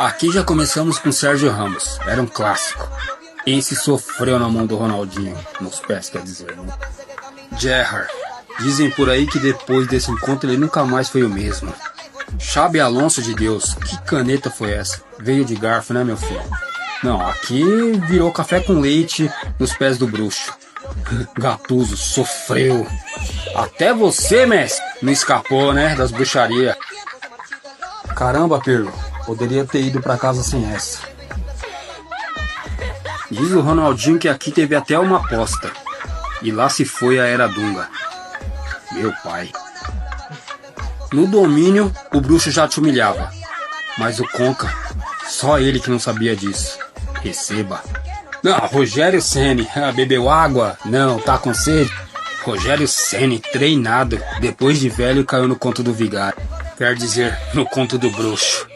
Aqui já começamos com Sérgio Ramos, era um clássico. Esse sofreu na mão do Ronaldinho, nos pés quer dizer, né? Gerrard, dizem por aí que depois desse encontro ele nunca mais foi o mesmo. Xabi Alonso de Deus, que caneta foi essa? Veio de garfo, né meu filho? Não, aqui virou café com leite nos pés do bruxo. Gattuso sofreu. Até você, mestre, não escapou, né, das bruxarias. Caramba, Pirlo, poderia ter ido pra casa sem essa. Diz o Ronaldinho que aqui teve até uma aposta. E lá se foi a era Dunga. Meu pai. No domínio, o bruxo já te humilhava. Mas o Conca, só ele que não sabia disso. Receba. Não, Rogério Ceni, bebeu água? Não, tá com sede? Rogério Ceni, treinado, depois de velho caiu no conto do vigário. Quer dizer, no conto do bruxo.